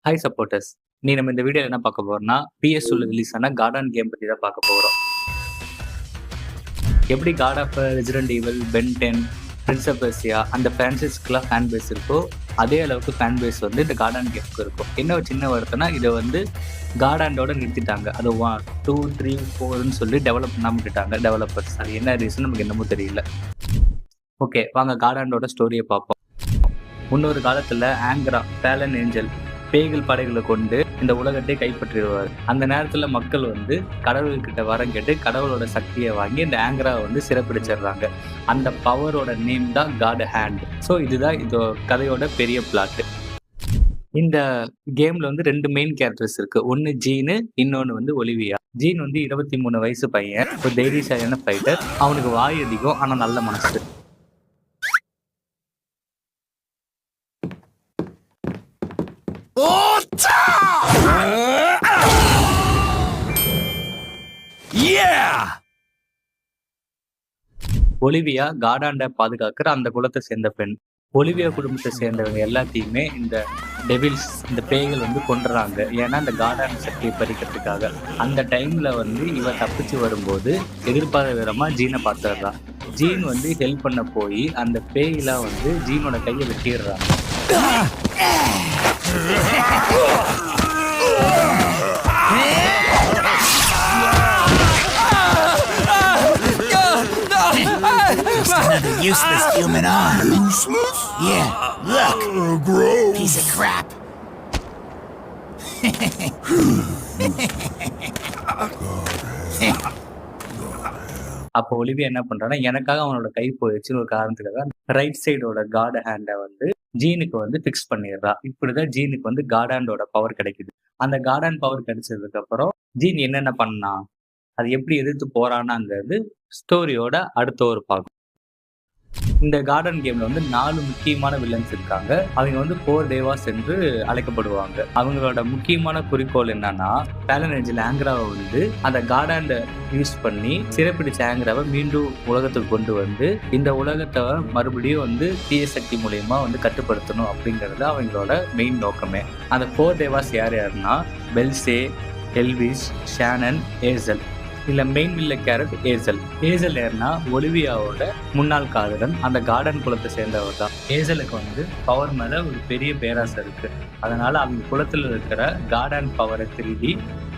Hi supporters. நம்ம இந்த வீடியோல என்ன பார்க்க போறோம்னா, PS2ல ரிலீஸ் ஆன கார்டன் கேம் பத்தி தான் பார்க்க போறோம். எப்படி God of Resident Evil, Ben 10, Prince of Persia அந்த பிரான்சைஸ்க்குலாம் ஃபேன் பேஸ் இருக்கோ, அதே அளவுக்கு ஃபேன் பேஸ் வந்து இந்த கார்டன் கேமுக்கு இருக்கும். என்ன ஒரு சின்ன வருத்தம்னா, இதை வந்து கார்டாண்டோட நிறுத்திட்டாங்க. அது 1, 2, 3, 4ன்னு சொல்லி டெவலப் பண்ணாம விட்டுட்டாங்க டெவலப்பர்ஸ். அது என்ன ரீசன் நமக்கு என்னமோ தெரியல. ஓகே, வாங்க கார்டாண்டோட ஸ்டோரியை பார்ப்போம். முன்னொரு காலத்துல ஆங்கரா, ஃபேலன் ஏஞ்சல் பேய்கள் படைகளை கொண்டு இந்த உலகத்தை கைப்பற்றிடுவார். அந்த நேரத்துல மக்கள் வந்து கடவுள்கிட்ட வரம் கேட்டு கடவுளோட சக்தியை வாங்கி இந்த ஆங்கராவை வந்து சிறப்பிடிச்சிடுறாங்க. அந்த பவரோட நேம் தான் காட் ஹேண்ட். ஸோ இதுதான் இந்த கதையோட பெரிய பிளாட். இந்த கேம்ல வந்து 2 மெயின் கேரக்டர்ஸ் இருக்கு. ஒன்னு ஜீனு, இன்னொன்னு வந்து ஒலிவியா. ஜீன் வந்து 23 வயசு பையன், ஒரு தைரியசாலியான ஃபைட்டர். அவனுக்கு வாய் அதிகம், ஆனா நல்ல மனசு. ஒலிவியா காடாண்ட பாதுகாக்கிற அந்த குலத்தை சேர்ந்த பெண். ஒலிவியா குடும்பத்தை சேர்ந்தவங்க எல்லாத்தையுமே இந்த டெவில்ஸ், இந்த பேய்கள் வந்து கொண்டுறாங்க. ஏன்னா இந்த காடாண்ட சக்தியை பறிக்கிறதுக்காக. அந்த டைம்ல வந்து இவ தப்பிச்சு வரும்போது எதிர்பாராத விதமா ஜீனை பார்த்துடுறான். ஜீன் வந்து ஹெல்ப் பண்ண போய் அந்த பேய்லாம் வந்து ஜீனோட கையை வெட்டிடுறாங்க. Another useless human arm. Useless? Yeah, look. Gross. Piece of crap. அப்போ ஒலிவியா என்ன பண்றான்னா, எனக்காக அவனோட கை போயிடுச்சுன்னு ஒரு காரணத்துக்காக ரைட் சைடோட காட் ஹேண்டை வந்து ஜீனுக்கு வந்து ஃபிக்ஸ் பண்ணிடுறா. இப்படிதான் ஜீனுக்கு வந்து காட் ஹேண்டோட பவர் கிடைக்குது. அந்த காட் ஹேண்ட் பவர் கிடைச்சதுக்கு அப்புறம் ஜீன் என்னென்ன பண்ணா, அது எப்படி எதிர்த்து போறானாங்கிறது ஸ்டோரியோட அடுத்த ஒரு பாகம். இந்த கார்டன் கேம்ல வந்து 4 முக்கியமான வில்லன்ஸ் இருக்காங்க. அவங்க வந்து 4 தேவாஸ் என்று அழைக்கப்படுவாங்க. அவங்களோட முக்கியமான குறிக்கோள் என்னன்னா, ஃபேலன் ஏஞ்சல் ஆங்கராவை வந்து அந்த கார்டாண்ட யூஸ் பண்ணி சிறைப்பிடிச்ச ஆங்கராவை மீண்டும் உலகத்துக்கு கொண்டு வந்து இந்த உலகத்தை மறுபடியும் வந்து தீய சக்தி மூலியமா வந்து கட்டுப்படுத்தணும் அப்படிங்கிறது அவங்களோட மெயின் நோக்கமே. அந்த 4 தேவாஸ் யாருன்னா பெல்சே, எல்விஸ், ஷானன், ஏசல். இல்ல மெயின் வில்ல கேரக்டர் ஏசல். ஏசல் யாருன்னா ஒலிவியாவோட முன்னாள் காதலன், அந்த கார்டன் குலத்தை சேர்ந்தவர் தான். ஏசலுக்கு வந்து பவர் மேல ஒரு பெரிய பேராசை இருக்கு. அதனால அவங்க குலத்துல இருக்கிற கார்டன் பவரை திருடி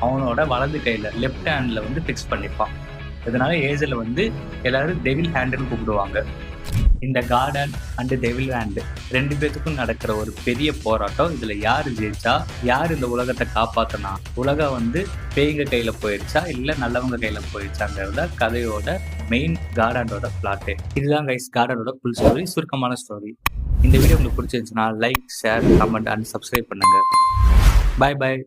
அவனோட வலது கையில லெஃப்ட் ஹேண்ட்ல வந்து பிக்ஸ் பண்ணிப்பான். இதனால ஏசலை வந்து எல்லாரும் டெவில் ஹேண்டுன்னு கூப்பிடுவாங்க. இந்த கார்டன் அண்ட் டெவில் ஹேண்ட் 2 பேத்துக்கும் நடக்கிற ஒரு பெரிய போராட்டம். இதுல யாரு ஜெயிச்சா, யார் இந்த உலகத்தை காப்பாத்தினா, உலகம் வந்து பேய்ங்க கையில போயிடுச்சா இல்ல நல்லவங்க கையில போயிடுச்சாங்கிறத கதையோட மெயின் கார்டனோட பிளாட்டே. இதுதான் கைஸ் கார்டனோட ஃபுல் ஸ்டோரி, சுருக்கமான ஸ்டோரி. இந்த வீடியோ உங்களுக்கு பிடிச்சிருந்துச்சுன்னா like, share, comment and subscribe பண்ணுங்க. பாய் பாய்.